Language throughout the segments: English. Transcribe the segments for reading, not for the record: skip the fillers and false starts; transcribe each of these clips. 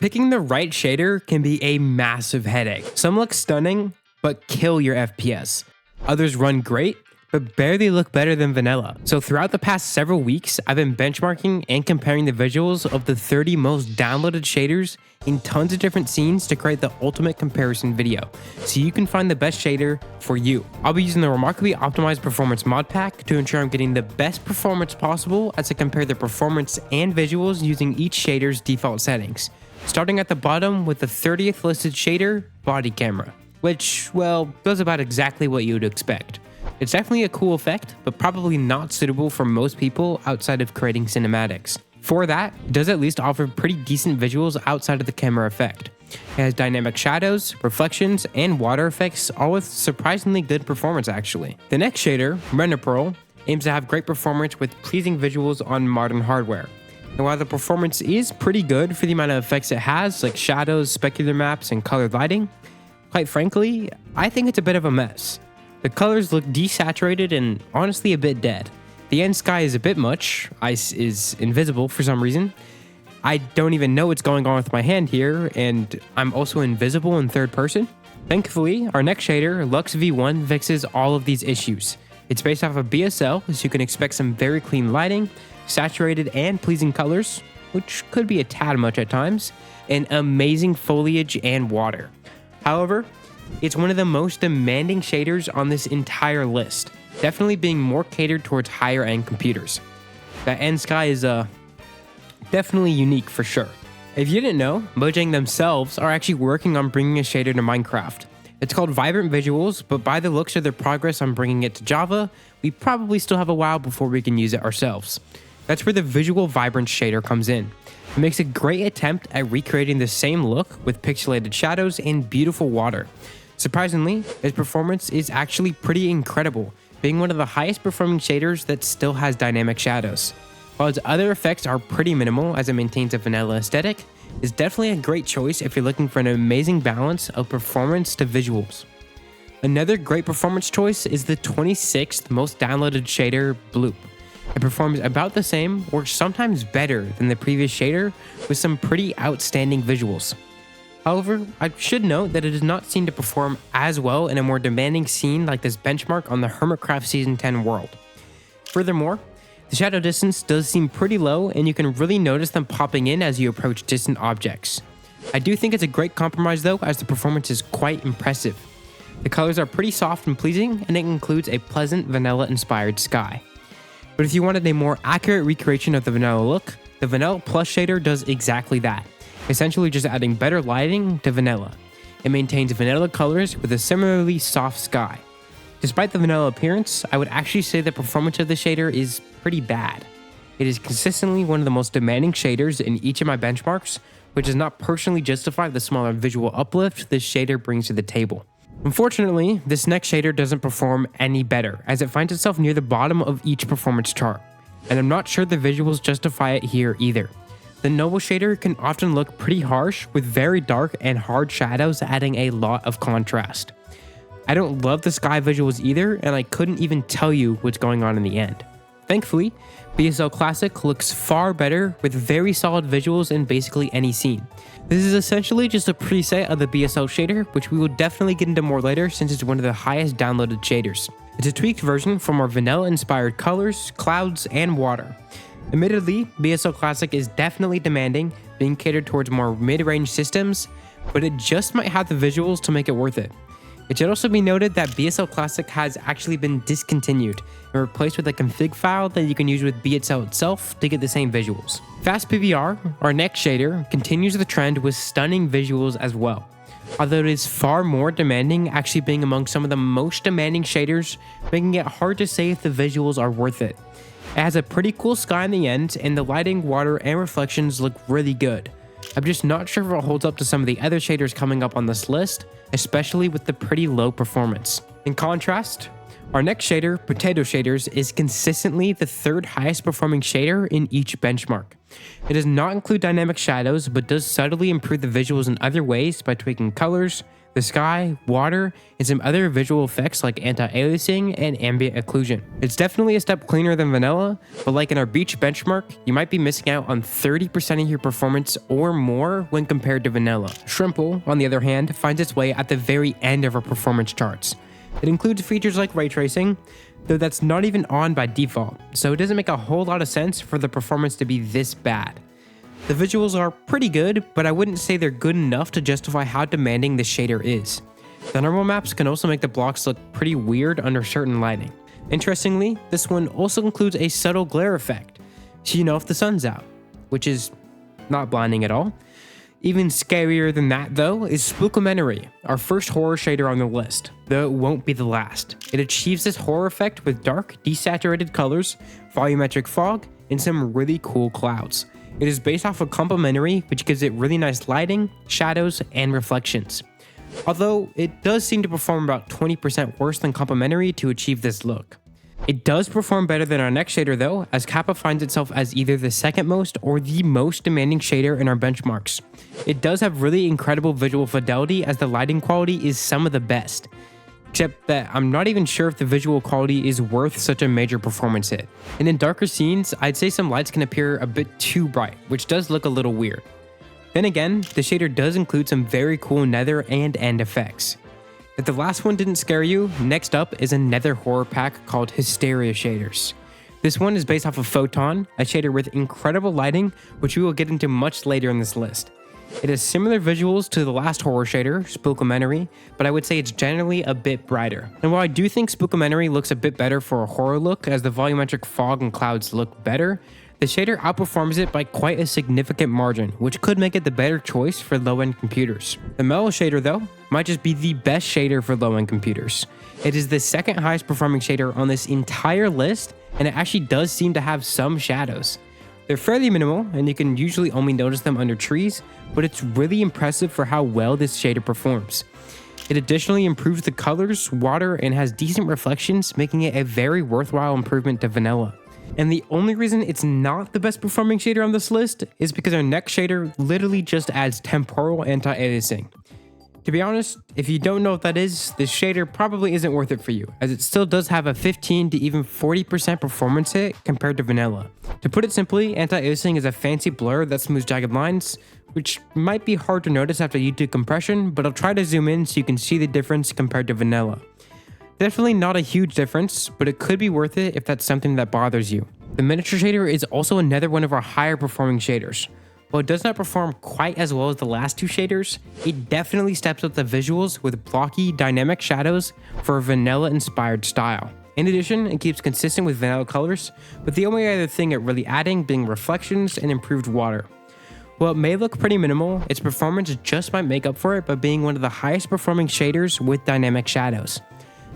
Picking the right shader can be a massive headache. Some look stunning, but kill your FPS. Others run great, but barely look better than vanilla. So throughout the past several weeks, I've been benchmarking and comparing the visuals of the 30 most downloaded shaders in tons of different scenes to create the ultimate comparison video, so you can find the best shader for you. I'll be using the Remarkably optimized performance mod pack to ensure I'm getting the best performance possible as I compare the performance and visuals using each shader's default settings. Starting at the bottom with the 30th listed shader, body camera, which, well, does about exactly what you would expect. It's definitely a cool effect, but probably not suitable for most people outside of creating cinematics. For that, it does at least offer pretty decent visuals outside of the camera effect. It has dynamic shadows, reflections, and water effects, all with surprisingly good performance actually. The next shader, RenderPearl, aims to have great performance with pleasing visuals on modern hardware. And while the performance is pretty good for the amount of effects it has, like shadows, specular maps, and colored lighting, quite frankly, I think it's a bit of a mess. The colors look desaturated and honestly a bit dead. The end sky is a bit much, ice is invisible for some reason. I don't even know what's going on with my hand here, and I'm also invisible in third person. Thankfully, our next shader, Lux V1, fixes all of these issues. It's based off of BSL, so you can expect some very clean lighting, saturated and pleasing colors, which could be a tad much at times, and amazing foliage and water. However, it's one of the most demanding shaders on this entire list, definitely being more catered towards higher end computers. That end sky is definitely unique for sure. If you didn't know, Mojang themselves are actually working on bringing a shader to Minecraft. It's called Vibrant Visuals, but by the looks of their progress on bringing it to Java, we probably still have a while before we can use it ourselves. That's where the visual Vibrance shader comes in. It makes a great attempt at recreating the same look with pixelated shadows and beautiful water. Surprisingly, its performance is actually pretty incredible, being one of the highest performing shaders that still has dynamic shadows. While its other effects are pretty minimal as it maintains a vanilla aesthetic, it's definitely a great choice if you're looking for an amazing balance of performance to visuals. Another great performance choice is the 26th most downloaded shader, Bloop. It performs about the same or sometimes better than the previous shader with some pretty outstanding visuals. However, I should note that it does not seem to perform as well in a more demanding scene like this benchmark on the Hermitcraft Season 10 world. Furthermore, the shadow distance does seem pretty low and you can really notice them popping in as you approach distant objects. I do think it's a great compromise though, as the performance is quite impressive. The colors are pretty soft and pleasing, and it includes a pleasant vanilla inspired sky. But if you wanted a more accurate recreation of the vanilla look, the Vanilla Plus shader does exactly that, essentially just adding better lighting to vanilla. It maintains vanilla colors with a similarly soft sky. Despite the vanilla appearance, I would actually say the performance of the shader is pretty bad. It is consistently one of the most demanding shaders in each of my benchmarks, which does not personally justify the smaller visual uplift this shader brings to the table. Unfortunately, this next shader doesn't perform any better, as it finds itself near the bottom of each performance chart, and I'm not sure the visuals justify it here either. The Noble shader can often look pretty harsh, with very dark and hard shadows adding a lot of contrast. I don't love the sky visuals either, and I couldn't even tell you what's going on in the end. Thankfully, BSL Classic looks far better with very solid visuals in basically any scene. This is essentially just a preset of the BSL shader, which we will definitely get into more later since it's one of the highest downloaded shaders. It's a tweaked version for more vanilla-inspired colors, clouds, and water. Admittedly, BSL Classic is definitely demanding, being catered towards more mid-range systems, but it just might have the visuals to make it worth it. It should also be noted that BSL Classic has actually been discontinued and replaced with a config file that you can use with BSL itself to get the same visuals. FastPBR, our next shader, continues the trend with stunning visuals as well, although it is far more demanding, actually being among some of the most demanding shaders, making it hard to say if the visuals are worth it. It has a pretty cool sky in the end, and the lighting, water, and reflections look really good. I'm just not sure if it holds up to some of the other shaders coming up on this list, especially with the pretty low performance. In contrast, our next shader, Potato Shaders, is consistently the third highest performing shader in each benchmark. It does not include dynamic shadows, but does subtly improve the visuals in other ways by tweaking colors, the sky, water, and some other visual effects like anti-aliasing and ambient occlusion. It's definitely a step cleaner than vanilla, but like in our beach benchmark, you might be missing out on 30% of your performance or more when compared to vanilla. Shrimple, on the other hand, finds its way at the very end of our performance charts. It includes features like ray tracing, though that's not even on by default, so it doesn't make a whole lot of sense for the performance to be this bad. The visuals are pretty good, but I wouldn't say they're good enough to justify how demanding this shader is. The normal maps can also make the blocks look pretty weird under certain lighting. Interestingly, this one also includes a subtle glare effect, so you know if the sun's out, which is not blinding at all. Even scarier than that though is Spooklementary, our first horror shader on the list, though it won't be the last. It achieves this horror effect with dark, desaturated colors, volumetric fog, and some really cool clouds. It is based off of complementary, which gives it really nice lighting, shadows, and reflections. Although it does seem to perform about 20% worse than complementary to achieve this look. It does perform better than our next shader though, as Kappa finds itself as either the second most or the most demanding shader in our benchmarks. It does have really incredible visual fidelity as the lighting quality is some of the best. Except that I'm not even sure if the visual quality is worth such a major performance hit. And in darker scenes, I'd say some lights can appear a bit too bright, which does look a little weird. Then again, the shader does include some very cool nether and end effects. If the last one didn't scare you, next up is a nether horror pack called Hysteria Shaders. This one is based off of Photon, a shader with incredible lighting, which we will get into much later in this list. It has similar visuals to the last horror shader, Spooklementary, but I would say it's generally a bit brighter. And while I do think Spooklementary looks a bit better for a horror look as the volumetric fog and clouds look better, the shader outperforms it by quite a significant margin, which could make it the better choice for low-end computers. The Mellow shader though, might just be the best shader for low-end computers. It is the second highest performing shader on this entire list, and it actually does seem to have some shadows. They're fairly minimal, and you can usually only notice them under trees, but it's really impressive for how well this shader performs. It additionally improves the colors, water, and has decent reflections, making it a very worthwhile improvement to vanilla. And the only reason it's not the best performing shader on this list is because our next shader literally just adds temporal anti-aliasing. To be honest, if you don't know what that is, this shader probably isn't worth it for you, as it still does have a 15 to even 40% performance hit compared to vanilla. To put it simply, anti-aliasing is a fancy blur that smooths jagged lines, which might be hard to notice after YouTube compression, but I'll try to zoom in so you can see the difference compared to vanilla. Definitely not a huge difference, but it could be worth it if that's something that bothers you. The miniature shader is also another one of our higher performing shaders. While it does not perform quite as well as the last two shaders, it definitely steps up the visuals with blocky, dynamic shadows for a vanilla-inspired style. In addition, it keeps consistent with vanilla colors, with the only other thing it really adding being reflections and improved water. While it may look pretty minimal, its performance just might make up for it by being one of the highest performing shaders with dynamic shadows.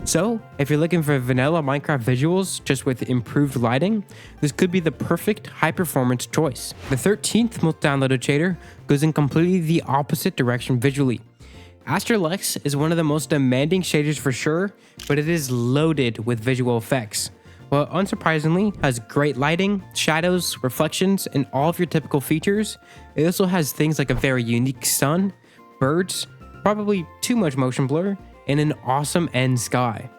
So, if you're looking for vanilla Minecraft visuals just with improved lighting, this could be the perfect high-performance choice. The 13th most downloaded shader goes in completely the opposite direction visually. AstraLex is one of the most demanding shaders for sure, but it is loaded with visual effects. While it unsurprisingly has great lighting, shadows, reflections, and all of your typical features, it also has things like a very unique sun, birds, probably too much motion blur, and an awesome end sky.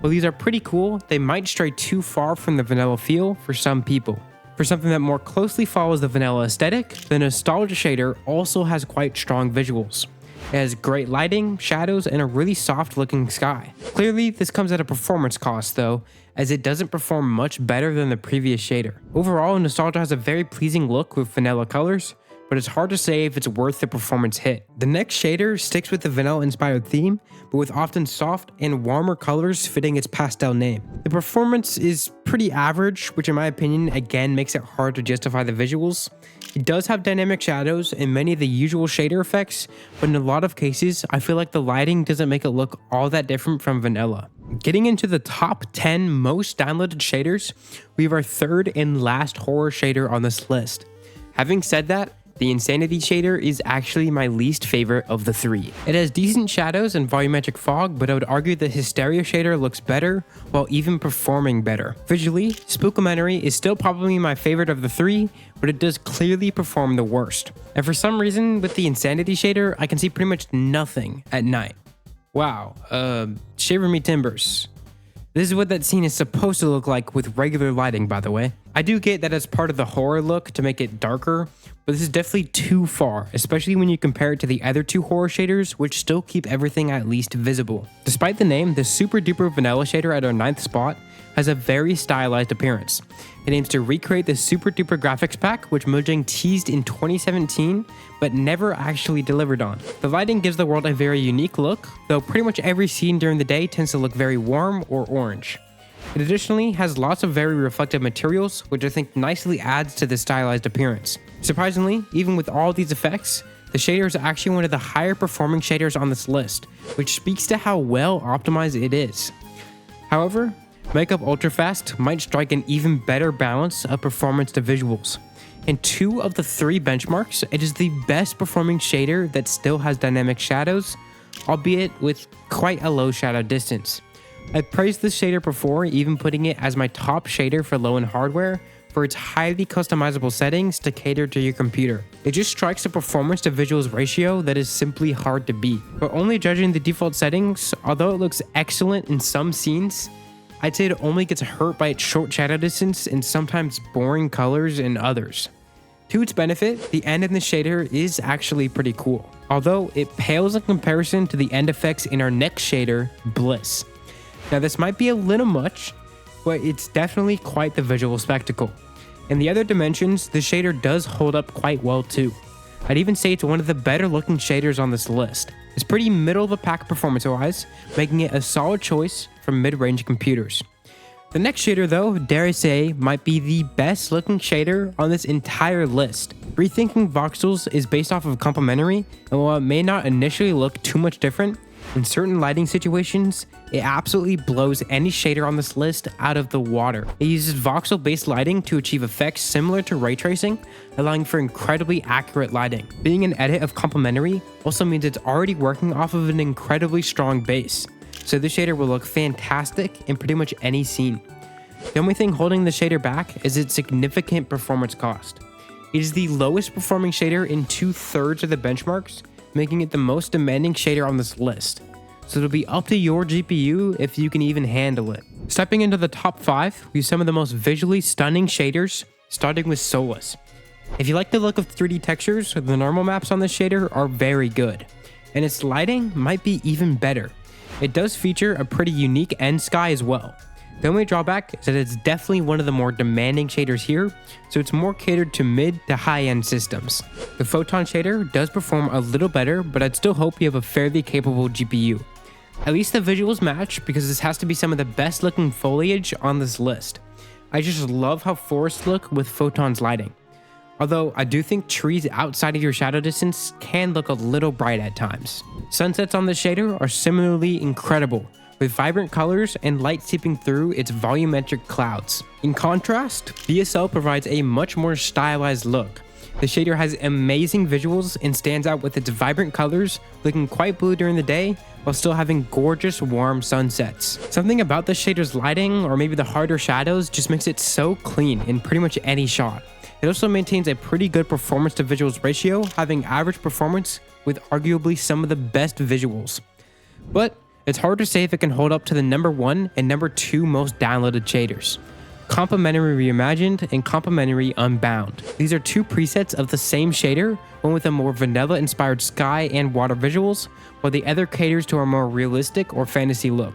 While these are pretty cool, they might stray too far from the vanilla feel for some people. For something that more closely follows the vanilla aesthetic, the Nostalgia shader also has quite strong visuals. It has great lighting, shadows, and a really soft looking sky. Clearly, this comes at a performance cost though, as it doesn't perform much better than the previous shader. Overall, Nostalgia has a very pleasing look with vanilla colors, but it's hard to say if it's worth the performance hit. The next shader sticks with the vanilla-inspired theme, but with often soft and warmer colors fitting its pastel name. The performance is pretty average, which in my opinion again makes it hard to justify the visuals. It does have dynamic shadows and many of the usual shader effects, but in a lot of cases, I feel like the lighting doesn't make it look all that different from vanilla. Getting into the top 10 most downloaded shaders, we have our third and last horror shader on this list. Having said that, the Insanity shader is actually my least favorite of the three. It has decent shadows and volumetric fog, but I would argue the Hysteria shader looks better while even performing better. Visually, Spooklementary is still probably my favorite of the three, but it does clearly perform the worst. And for some reason, with the Insanity shader, I can see pretty much nothing at night. Wow, shiver me timbers. This is what that scene is supposed to look like with regular lighting, by the way. I do get that as part of the horror look to make it darker, but this is definitely too far, especially when you compare it to the other two horror shaders, which still keep everything at least visible. Despite the name, the super duper vanilla shader at our 9th spot has a very stylized appearance. It aims to recreate the super duper graphics pack, which Mojang teased in 2017, but never actually delivered on. The lighting gives the world a very unique look, though pretty much every scene during the day tends to look very warm or orange. It additionally has lots of very reflective materials, which I think nicely adds to the stylized appearance. Surprisingly, even with all these effects, the shader is actually one of the higher performing shaders on this list, which speaks to how well optimized it is. However, Makeup Ultrafast might strike an even better balance of performance to visuals. In 2 of the 3 benchmarks, it is the best performing shader that still has dynamic shadows, albeit with quite a low shadow distance. I praised this shader before, even putting it as my top shader for low-end hardware for its highly customizable settings to cater to your computer. It just strikes a performance to visuals ratio that is simply hard to beat. But only judging the default settings, although it looks excellent in some scenes, I'd say it only gets hurt by its short shadow distance and sometimes boring colors in others. To its benefit, the end in the shader is actually pretty cool, although it pales in comparison to the end effects in our next shader, Bliss. Now this might be a little much, but it's definitely quite the visual spectacle. In the other dimensions, the shader does hold up quite well too. I'd even say it's one of the better looking shaders on this list. It's pretty middle of the pack performance wise, making it a solid choice for mid-range computers. The next shader though, dare I say, might be the best looking shader on this entire list. Rethinking Voxels is based off of complementary, and while it may not initially look too much different, in certain lighting situations, it absolutely blows any shader on this list out of the water. It uses voxel-based lighting to achieve effects similar to ray tracing, allowing for incredibly accurate lighting. Being an edit of complementary also means it's already working off of an incredibly strong base, so this shader will look fantastic in pretty much any scene. The only thing holding the shader back is its significant performance cost. It is the lowest performing shader in 2/3 of the benchmarks, making it the most demanding shader on this list. So it'll be up to your GPU if you can even handle it. Stepping into the top 5, we have some of the most visually stunning shaders, starting with Solas. If you like the look of 3D textures, the normal maps on this shader are very good, and its lighting might be even better. It does feature a pretty unique end sky as well. The only drawback is that it's definitely one of the more demanding shaders here, so it's more catered to mid to high-end systems. The Photon Shader does perform a little better, but I'd still hope you have a fairly capable GPU. At least the visuals match, because this has to be some of the best looking foliage on this list. I just love how forests look with Photon's lighting. Although I do think trees outside of your shadow distance can look a little bright at times. Sunsets on this shader are similarly incredible, with vibrant colors and light seeping through its volumetric clouds. In contrast, BSL provides a much more stylized look. The shader has amazing visuals and stands out with its vibrant colors, looking quite blue during the day, while still having gorgeous warm sunsets. Something about the shader's lighting, or maybe the harder shadows, just makes it so clean in pretty much any shot. It also maintains a pretty good performance to visuals ratio, having average performance with arguably some of the best visuals. But it's hard to say if it can hold up to the number 1 and number 2 most downloaded shaders. Complementary Reimagined and Complementary Unbound. These are 2 presets of the same shader, one with a more vanilla-inspired sky and water visuals, while the other caters to a more realistic or fantasy look.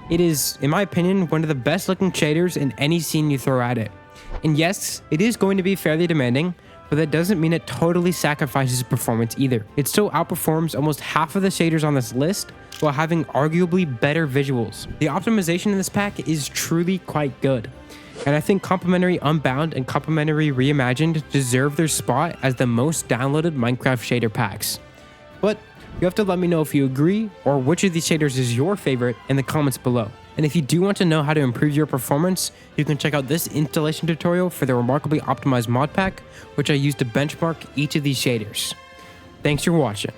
It is, in my opinion, one of the best looking shaders in any scene you throw at it. And yes, it is going to be fairly demanding, but that doesn't mean it totally sacrifices performance either. It still outperforms almost half of the shaders on this list, while having arguably better visuals. The optimization in this pack is truly quite good, and I think Complementary Unbound and Complementary Reimagined deserve their spot as the most downloaded Minecraft shader packs. But you have to let me know if you agree, or which of these shaders is your favorite in the comments below. And if you do want to know how to improve your performance, you can check out this installation tutorial for the Remarkably optimized mod pack, which I used to benchmark each of these shaders. Thanks for watching.